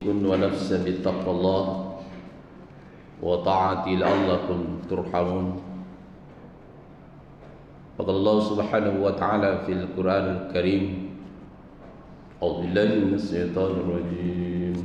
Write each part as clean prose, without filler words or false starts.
ونفس بتقوى الله وطاعته لعلكم ترحمون. فقال الله سبحانه وتعالى في القرآن الكريم: أعوذ بالله من الشيطان الرجيم،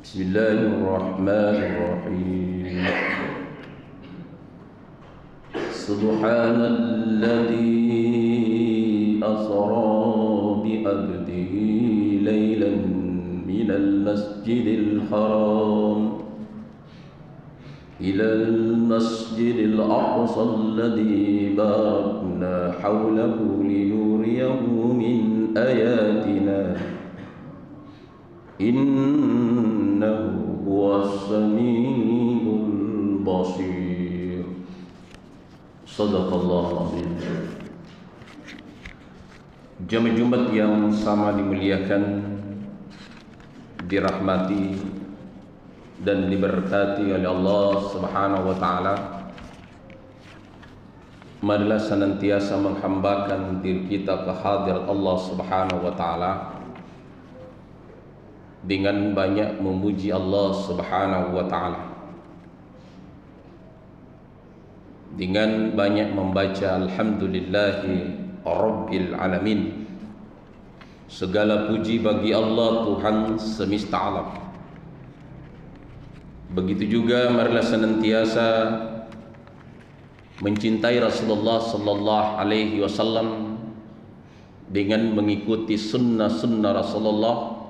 بسم الله الرحمن الرحيم. سبحان الذي أسرى بعبده ليلا من المسجد الحرام إلى المسجد الأقصى الذي باركنا حوله لنريه من آياتنا إنه هو السميع البصير. صدق الله العظيم. Jamaah Jumat yang sama dimuliakan, dirahmati dan diberkati oleh Allah Subhanahu wa taala. Marilah senantiasa menghambakan diri kita ke hadirat Allah Subhanahu wa taala dengan banyak memuji Allah Subhanahu wa taala, dengan banyak membaca alhamdulillahi rabbil alamin. Segala puji bagi Allah, Tuhan semesta alam. Begitu juga marilah senantiasa mencintai Rasulullah sallallahu alaihi wasallam dengan mengikuti sunnah-sunnah Rasulullah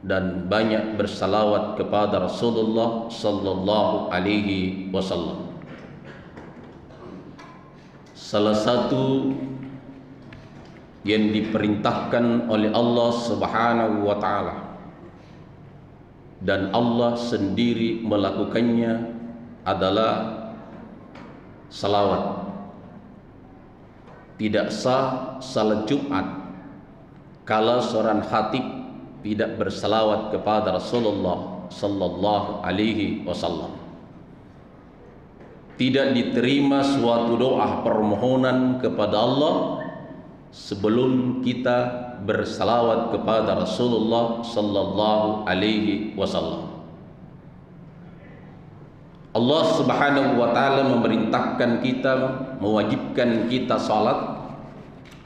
dan banyak bersalawat kepada Rasulullah sallallahu alaihi wasallam. Salah satu yang diperintahkan oleh Allah Subhanahu wa taala dan Allah sendiri melakukannya adalah salawat. Tidak sah salat Jumat kalau seorang khatib tidak bersalawat kepada Rasulullah sallallahu alaihi wasallam. Tidak diterima suatu doa permohonan kepada Allah sebelum kita bersalawat kepada Rasulullah sallallahu alaihi wasallam. Allah Subhanahu wa taala memerintahkan kita, mewajibkan kita salat.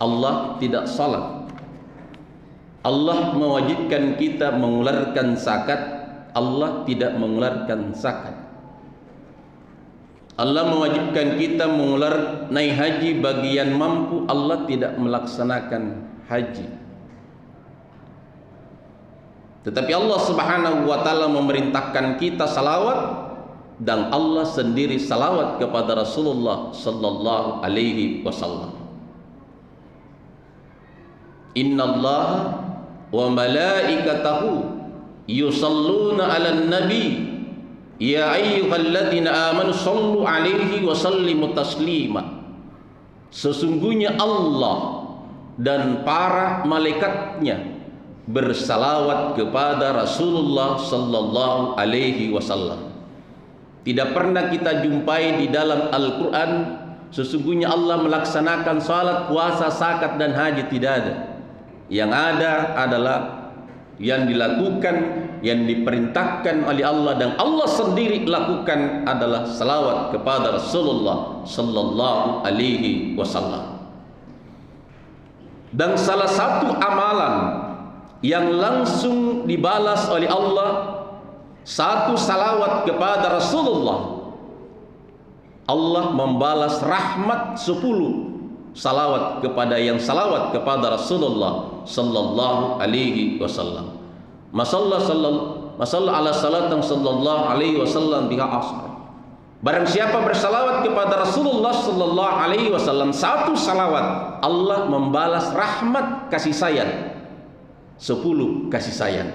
Allah tidak salat. Allah mewajibkan kita mengeluarkan zakat. Allah tidak mengeluarkan zakat. Allah mewajibkan kita naik haji bagi yang mampu. Allah tidak melaksanakan haji. Tetapi Allah Subhanahu wa taala memerintahkan kita salawat, dan Allah sendiri salawat kepada Rasulullah sallallahu alaihi wasallam. Innallaha wa malaikatahu yusalluna 'alan nabi ya ayyuhalladzina amanu shallu 'alaihi wa sallimu taslima. Sesungguhnya Allah dan para malaikatnya bersalawat kepada Rasulullah sallallahu alaihi wasallam. Tidak pernah kita jumpai di dalam Al-Quran sesungguhnya Allah melaksanakan salat, puasa, zakat dan haji. Tidak ada. Yang ada adalah yang dilakukan, yang diperintahkan oleh Allah dan Allah sendiri lakukan adalah salawat kepada Rasulullah sallallahu alaihi wasallam. Dan salah satu amalan yang langsung dibalas oleh Allah, satu salawat kepada Rasulullah, Allah membalas rahmat 10 salawat kepada yang salawat kepada Rasulullah sallallahu alaihi wasallam. Masalla ala salatan sallallahu alaihi wasallam biha asr. Barang siapa bersalawat kepada Rasulullah sallallahu alaihi wasallam satu salawat, Allah membalas rahmat kasih sayang 10 kasih sayang.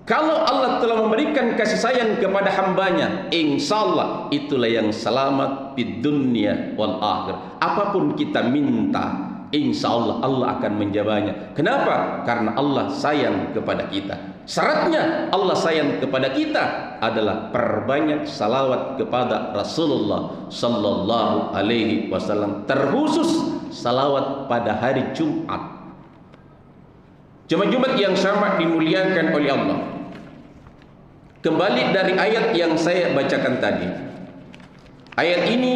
Kalau Allah telah memberikan kasih sayang kepada hambanya, insyaallah itulah yang selamat di dunia wal akhir. Apapun kita minta, insyaallah Allah akan menjawabnya. Kenapa? Karena Allah sayang kepada kita. Syaratnya Allah sayang kepada kita adalah perbanyak salawat kepada Rasulullah sallallahu alaihi wasallam, terkhusus salawat pada hari Jumat. Jemaah Jumat yang sama dimuliakan oleh Allah. Kembali dari ayat yang saya bacakan tadi. Ayat ini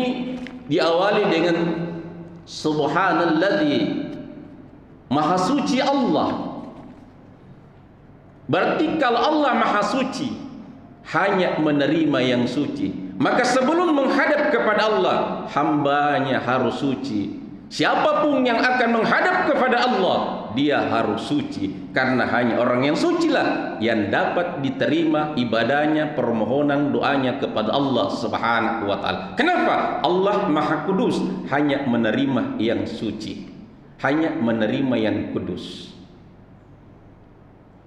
diawali dengan Subhanalladzi, Maha suci Allah. Berarti kalau Allah Maha suci, hanya menerima yang suci. Maka sebelum menghadap kepada Allah, hambanya harus suci. Siapapun yang akan menghadap kepada Allah, dia harus suci. Karena hanya orang yang sucilah yang dapat diterima ibadahnya, permohonan doanya kepada Allah Subhanahu wa ta'ala. Kenapa? Allah Maha Kudus, hanya menerima yang suci, hanya menerima yang kudus.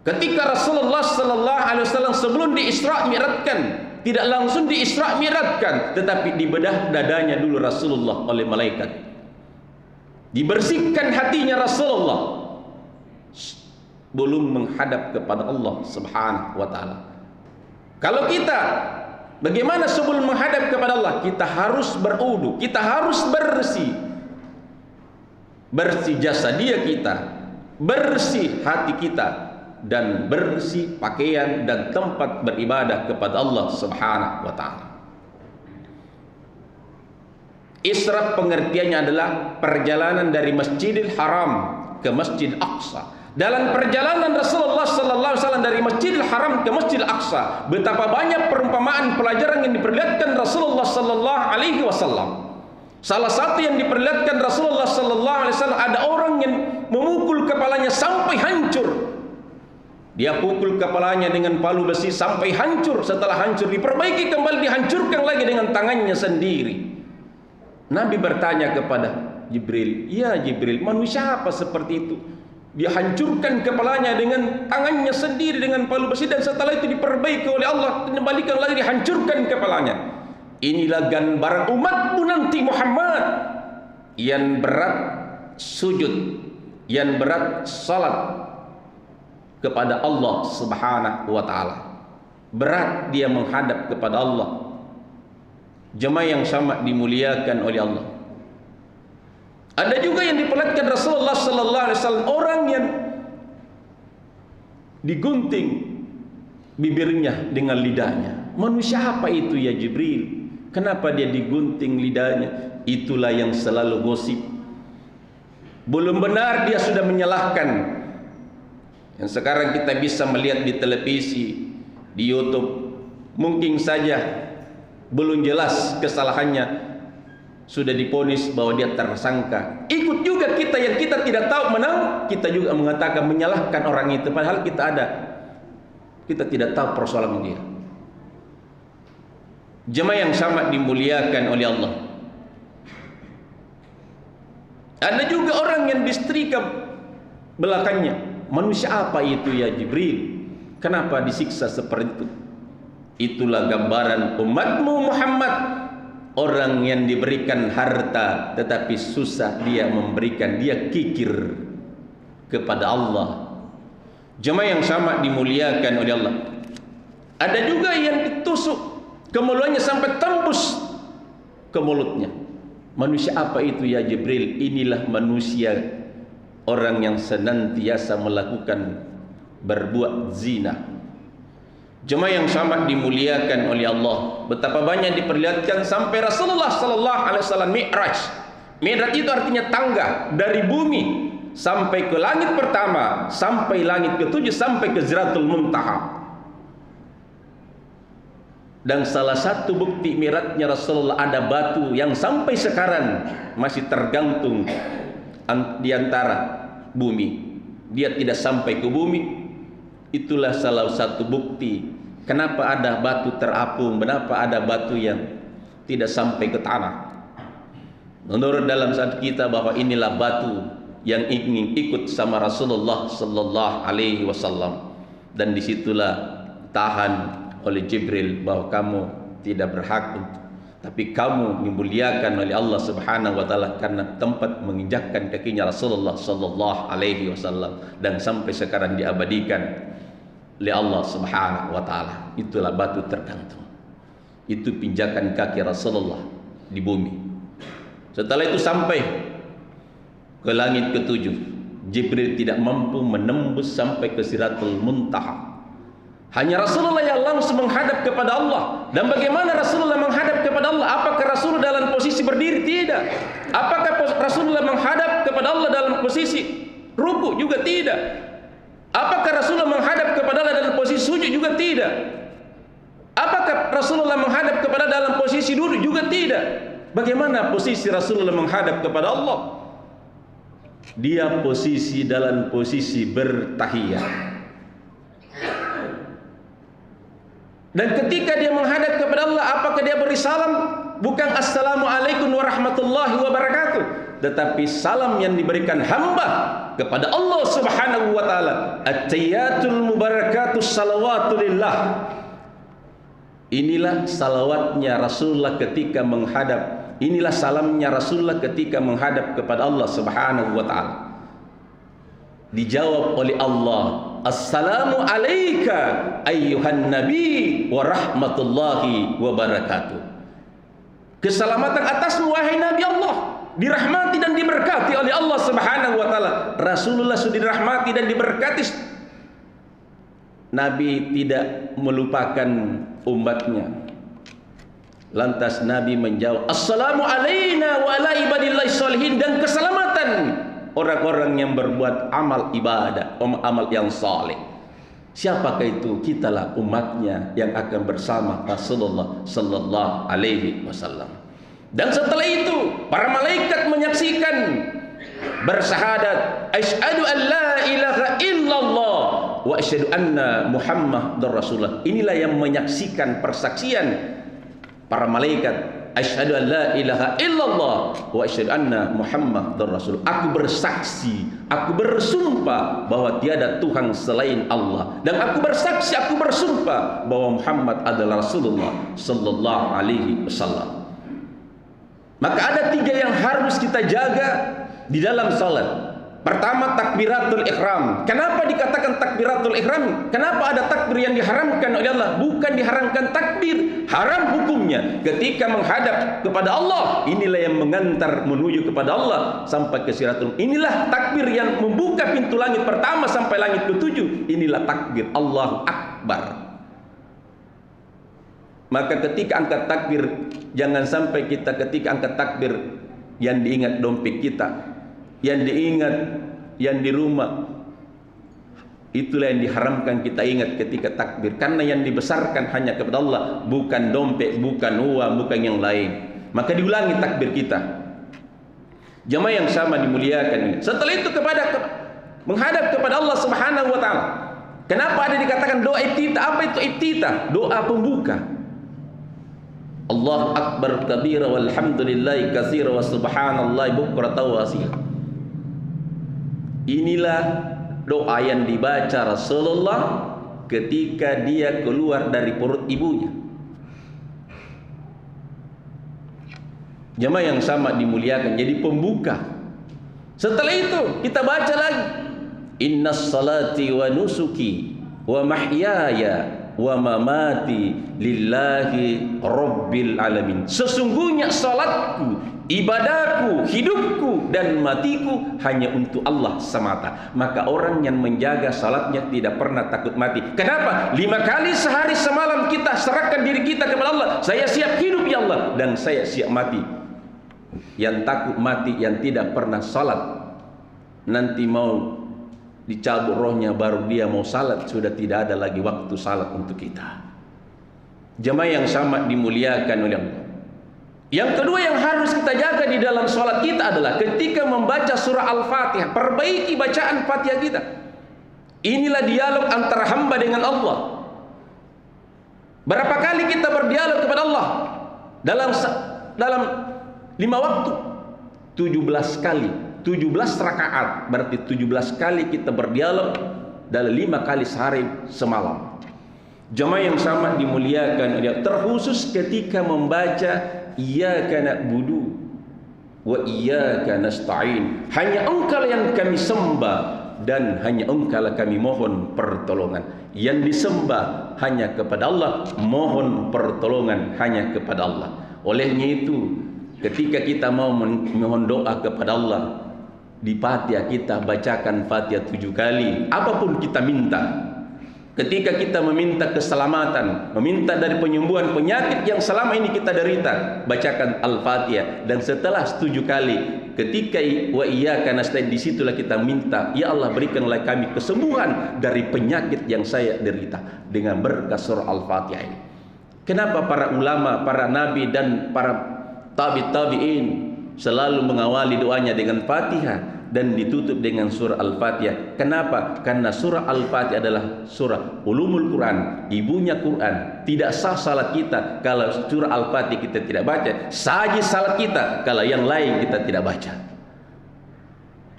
Ketika Rasulullah sallallahu alaihi wasallam sebelum di-Isra' Mi'rajkan, tidak langsung di-Isra' Mi'rajkan, tetapi dibedah dadanya dulu Rasulullah oleh malaikat. Dibersihkan hatinya Rasulullah belum menghadap kepada Allah Subhanahu wa ta'ala. Kalau kita bagaimana sebelum menghadap kepada Allah? Kita harus berwudu, kita harus bersih. Bersih jasadia kita, bersih hati kita, dan bersih pakaian dan tempat beribadah kepada Allah Subhanahu wa ta'ala. Isra' pengertiannya adalah perjalanan dari Masjidil Haram ke Masjid Aqsa. Dalam perjalanan Rasulullah sallallahu alaihi wasallam dari Masjidil Haram ke Masjidil Aqsa, betapa banyak perumpamaan pelajaran yang diperlihatkan Rasulullah sallallahu alaihi wasallam. Salah satu yang diperlihatkan Rasulullah sallallahu alaihi wasallam, ada orang yang memukul kepalanya sampai hancur. Dia pukul kepalanya dengan palu besi sampai hancur. Setelah hancur diperbaiki kembali, dihancurkan lagi dengan tangannya sendiri. Nabi bertanya kepada Jibril, "Ya Jibril, manusia apa seperti itu? Dia hancurkan kepalanya dengan tangannya sendiri dengan palu besi, dan setelah itu diperbaiki oleh Allah, dikembalikan lagi, dihancurkan kepalanya." Inilah gambaran umatmu nanti Muhammad, yang berat sujud, yang berat salat kepada Allah Subhanahu wa ta'ala. Berat dia menghadap kepada Allah. Jemaah yang sama dimuliakan oleh Allah. Ada juga yang diperlihatkan Rasulullah sallallahu alaihi wasallam, orang yang digunting bibirnya dengan lidahnya. Manusia apa itu ya Jibril? Kenapa dia digunting lidahnya? Itulah yang selalu gosip. Belum benar dia sudah menyalahkan. Yang sekarang kita bisa melihat di televisi, di YouTube, mungkin saja belum jelas kesalahannya, sudah diponis bahwa dia tersangka. Ikut juga kita yang kita tidak tahu menang, kita juga mengatakan menyalahkan orang itu, padahal kita tidak tahu persoalan dia. Jemaah yang sama dimuliakan oleh Allah. Ada juga orang yang disetrika belakangnya. Manusia apa itu ya Jibril? Kenapa disiksa seperti itu? Itulah gambaran umatmu Muhammad, orang yang diberikan harta tetapi susah dia memberikan, dia kikir kepada Allah. Jemaah yang sama dimuliakan oleh Allah. Ada juga yang ditusuk ke mulutnya sampai tembus ke mulutnya. Manusia apa itu ya Jibril? Inilah manusia, orang yang senantiasa melakukan berbuat zina. Jemaah yang sama dimuliakan oleh Allah. Betapa banyak diperlihatkan sampai Rasulullah sallallahu alaihi wasallam Mi'raj. Mi'raj itu artinya tangga dari bumi sampai ke langit pertama, sampai langit ketujuh, sampai ke Sidratul Muntaha. Dan salah satu bukti Mi'rajnya Rasulullah, ada batu yang sampai sekarang masih tergantung di antara bumi. Dia tidak sampai ke bumi. Itulah salah satu bukti kenapa ada batu terapung, kenapa ada batu yang tidak sampai ke tanah. Menurut dalam saat kita bahwa inilah batu yang ingin ikut sama Rasulullah sallallahu alaihi wasallam, dan disitulah tahan oleh Jibril bahwa kamu tidak berhak untuk, tapi kamu dimuliakan oleh Allah Subhanahu wa taala karena tempat menginjakkan kakinya Rasulullah sallallahu alaihi wasallam, dan sampai sekarang diabadikan oleh Allah Subhanahu wa taala. Itulah batu tergantung. Itu pinjakan kaki Rasulullah di bumi. Setelah itu sampai ke langit ketujuh. Jibril tidak mampu menembus sampai ke Sidratul Muntaha. Hanya Rasulullah yang langsung menghadap kepada Allah. Dan bagaimana Rasulullah menghadap kepada Allah? Apakah Rasulullah dalam posisi berdiri? Tidak. Apakah Rasulullah menghadap kepada Allah dalam posisi ruku? Juga tidak. Apakah Rasulullah menghadap kepada Allah dalam posisi sujud? Juga tidak. Apakah Rasulullah menghadap kepada dalam posisi duduk? Juga tidak. Bagaimana posisi Rasulullah menghadap kepada Allah? Dia posisi dalam posisi bertahiyat. Dan ketika dia menghadap kepada Allah, apakah dia beri salam? Bukan assalamualaikum warahmatullahi wabarakatuh, tetapi salam yang diberikan hamba kepada Allah Subhanahu wa taala. At-tayyatul mubarakatus salawatulillah. Inilah salawatnya Rasulullah ketika menghadap. Inilah salamnya Rasulullah ketika menghadap kepada Allah Subhanahu wa taala. Dijawab oleh Allah, assalamu alayka ayyuhan nabi wa rahmatullahi wa barakatuh. Keselamatan atasmu wahai Nabi Allah, dirahmati dan diberkati oleh Allah Subhanahu wa taala. Rasulullah sudah dirahmati dan diberkati. Nabi tidak melupakan umatnya. Lantas Nabi menjawab, assalamu alayna wa ala ibadillahi sholihin, dan keselamatan orang-orang yang berbuat amal ibadah, amal yang saleh. Siapakah itu? Kitalah umatnya yang akan bersama Rasulullah sallallahu alaihi wasallam. Dan setelah itu para malaikat menyaksikan, bersyahadat, asyhadu an la ilaha illallah wa asyhadu anna Muhammadar Rasulullah. Inilah yang menyaksikan persaksian para malaikat. Asyhadu an la ilaha illallah wa asyhadu anna Muhammadar Rasul. Aku bersaksi, aku bersumpah bahwa tiada Tuhan selain Allah, dan aku bersaksi, aku bersumpah bahwa Muhammad adalah Rasulullah sallallahu alaihi wasallam. Maka ada 3 yang harus kita jaga di dalam salat. Pertama, takbiratul ihram. Kenapa dikatakan takbiratul ihram? Kenapa ada takbir yang diharamkan oleh Allah? Bukan diharamkan takbir, haram hukumnya. Ketika menghadap kepada Allah, inilah yang mengantar menuju kepada Allah sampai ke Sidratul. Inilah takbir yang membuka pintu langit pertama sampai langit ke-7. Inilah takbir Allahu Akbar. Maka ketika angkat takbir, jangan sampai kita ketika angkat takbir yang diingat dompet kita, yang diingat yang di rumah. Itulah yang diharamkan kita ingat ketika takbir, karena yang dibesarkan hanya kepada Allah, bukan dompet, bukan uang, bukan yang lain. Maka diulangi takbir kita. Jamaah yang sama dimuliakan ini. Setelah itu menghadap kepada Allah Subhanahu wa taala. Kenapa ada dikatakan doa iftitah? Apa itu iftitah? Doa pembuka. Allahu akbar kabira walhamdulillahi katsira wa subhanallahi bukratan wa asila. Inilah doa yang dibaca Rasulullah ketika dia keluar dari perut ibunya. Jamaah yang sama dimuliakan, jadi pembuka. Setelah itu kita baca lagi, innas salati wa nusuki wa mahyaya wa mamati lillahi rabbil alamin. Sesungguhnya salatku, ibadahku, hidupku dan matiku hanya untuk Allah semata. Maka orang yang menjaga salatnya tidak pernah takut mati. Kenapa? 5 kali sehari semalam kita serahkan diri kita kepada Allah. Saya siap hidup ya Allah, dan saya siap mati. Yang takut mati, yang tidak pernah salat, nanti mau dicabut rohnya baru dia mau salat, sudah tidak ada lagi waktu salat untuk kita. Jemaah yang sama dimuliakan oleh Allah. Yang kedua yang harus kita jaga di dalam salat kita adalah ketika membaca surah Al-Fatihah, perbaiki bacaan Fatihah kita. Inilah dialog antara hamba dengan Allah. Berapa kali kita berdialog kepada Allah dalam 5 waktu? 17 kali. 17 rakaat, berarti 17 kali kita berdialog dalam 5 kali sehari semalam. Jemaah yang sama dimuliakan, terkhusus ketika membaca iyyaka na'budu wa iyyaka nasta'in. Hanya Engkau yang kami sembah dan hanya Engkau kami mohon pertolongan. Yang disembah hanya kepada Allah, mohon pertolongan hanya kepada Allah. Olehnya itu, ketika kita mau mohon doa kepada Allah, di Fatihah kita bacakan Fatihah 7 kali. Apapun kita minta. Ketika kita meminta keselamatan, meminta dari penyembuhan penyakit yang selama ini kita derita, bacakan Al-Fatihah. Dan setelah 7 kali, ketika wa iyyaka nasta'in, disitulah kita minta, ya Allah berikanlah kami kesembuhan dari penyakit yang saya derita dengan berkah surah Al-Fatihah ini. Kenapa para ulama, para nabi dan para tabi'in selalu mengawali doanya dengan Fatihah dan ditutup dengan surah Al-Fatihah? Kenapa? Karena surah Al-Fatihah adalah surah ulumul Quran, ibunya Quran. Tidak sah salat kita kalau surah Al-Fatihah kita tidak baca. Sah salat kita kalau yang lain kita tidak baca.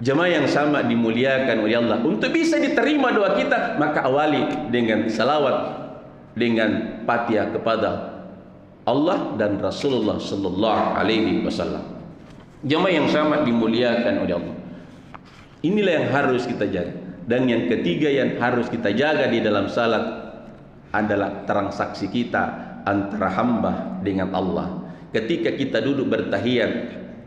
Jemaah yang sama dimuliakan oleh Allah. Untuk bisa diterima doa kita, maka awali dengan salawat, dengan Fatihah kepada Allah dan Rasulullah sallallahu alaihi wasallam. Jemaah yang sama dimuliakan oleh Allah. Inilah yang harus kita jaga. Dan yang ketiga yang harus kita jaga di dalam salat adalah transaksi kita antara hamba dengan Allah. Ketika kita duduk bertahiyat,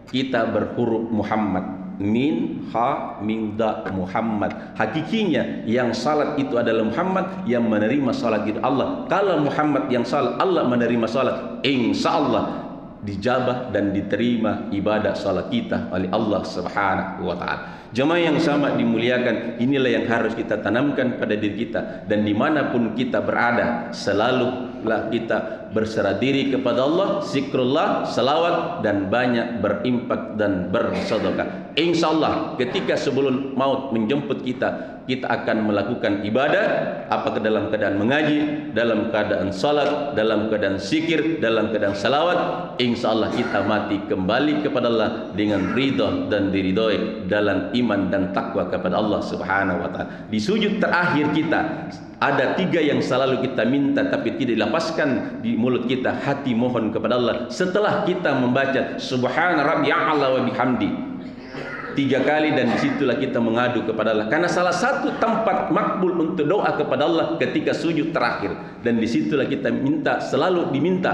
kita berhuruf Muhammad. Min, ha, min, da, Muhammad. Hakikinya yang salat itu adalah Muhammad, yang menerima salat itu Allah. Kalau Muhammad yang salat, Allah menerima salat, insya Allah dijabah dan diterima ibadah salat kita oleh Allah Subhanahu wa ta'ala. Jemaah yang sama dimuliakan, inilah yang harus kita tanamkan pada diri kita. Dan dimanapun kita berada, selalulah kita berserah diri kepada Allah, zikrullah, salawat, dan banyak berimpak dan bersedekah. Insya Allah ketika sebelum maut menjemput kita, kita akan melakukan ibadah, apakah dalam keadaan mengaji, dalam keadaan salat, dalam keadaan zikir, dalam keadaan salawat. Insya Allah kita mati kembali kepada Allah dengan ridha dan diridhoi dalam iman dan takwa kepada Allah Subhanahu wa ta'ala. Di sujud terakhir kita ada 3 yang selalu kita minta tapi tidak dilepaskan di mulut kita, hati mohon kepada Allah. Setelah kita membaca Subhana rabbiyal a'la wa bihamdi 3 kali, dan disitulah kita mengadu kepada Allah. Karena salah satu tempat makbul untuk doa kepada Allah ketika sujud terakhir. Dan disitulah kita minta, selalu diminta.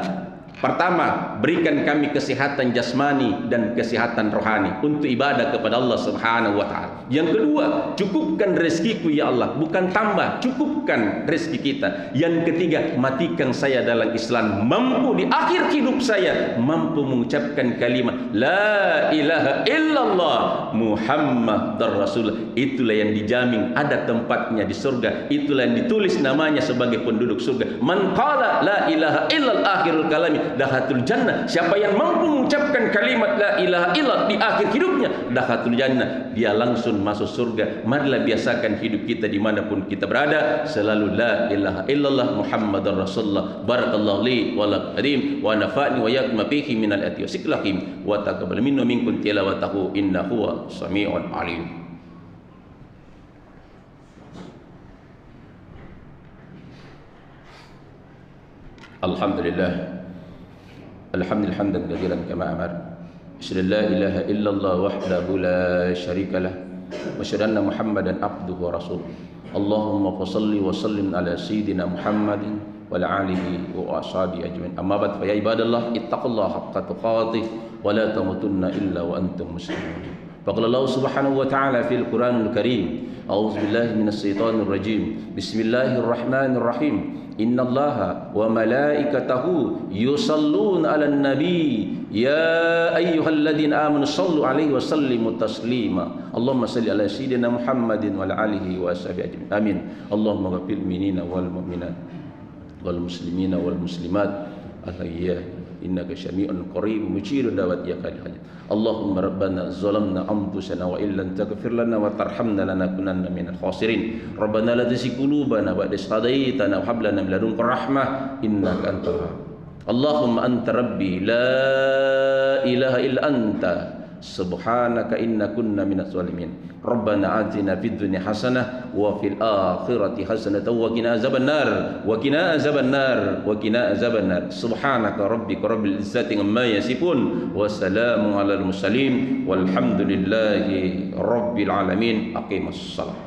Pertama, berikan kami kesehatan jasmani dan kesehatan rohani untuk ibadah kepada Allah Subhanahu wa ta'ala. Yang kedua, cukupkan rezekiku ya Allah, bukan tambah, cukupkan rezeki kita. Yang ketiga, matikan saya dalam Islam, mampu di akhir hidup saya mampu mengucapkan kalimat la ilaha illallah Muhammadar Rasulullah. Itulah yang dijamin ada tempatnya di surga, itulah yang ditulis namanya sebagai penduduk surga. Man qala la ilaha illal akhirul kalami dakhatul jannah. Siapa yang mampu mengucapkan kalimat la ilaha illallah di akhir hidupnya, dakhatul jannah, dia langsung masuk surga. Marilah biasakan hidup kita dimanapun kita berada selalu la ilaha illallah Muhammadar Rasulullah. Barakallahu li wa lakum wa nafa'ni wa yakum fihi minal ayati wa zikril hakim wa taqabbal minna minkum tilawatahu innahu samii'un alim. Alhamdulillah. Alhamdulillah hamdan katsiran kama amar. Asyhadu an la ilaha illallah wahdahu la syarika lah wa asyhadu anna Muhammadan abduhu wa rasuluh. Allahumma shalli wa sallim ala sayyidina Muhammadin wa ala alihi wa ashabihi ajmain. Amma ba'd, fa ya ibadallah ittaqullaha haqqa tuqatih wa la tamutunna illa wa antum muslimun. Faqala Allah subhanahu wa ta'ala fil Qur'anil Karim, a'udzu billahi minas syaitonir rajim. Bismillahirrahmanirrahim. Innallaha wa malaikatahu yusalluna 'alan nabi ya ayyuhalladzina amanu shallu 'alaihi wa sallimu taslima. Allahumma shalli 'ala sayyidina Muhammadin wa 'ala alihi wa ashabihi ajmain. Amin. Allahumma ghfir minina wal mu'minat wal muslimina wal muslimat al-ahya innaka syami'un qarib mujirud da'wat ya qadil hajat. Allahumma rabbana zalamna anfusana wa illam taghfir lana wa tarhamna lanakunanna minal khasirin. Rabbana la tuzigh qulubana ba'da idh hadaytana wa hab lana min ladunka rahmah innaka antal wahhab. Allahumma anta rabbi la ilaha illa anta subhanaka inna kunna minas zalimin. Rabbana atina fid dunya hasanah wa fil akhirati hasanah wa qina azabannar wa qina azabannar wa qina azabannar. Subhanaka rabbika rabbil izzati amma yasifun wa salamun alal mursalin walhamdulillahi rabbil alamin. Aqimus shalah.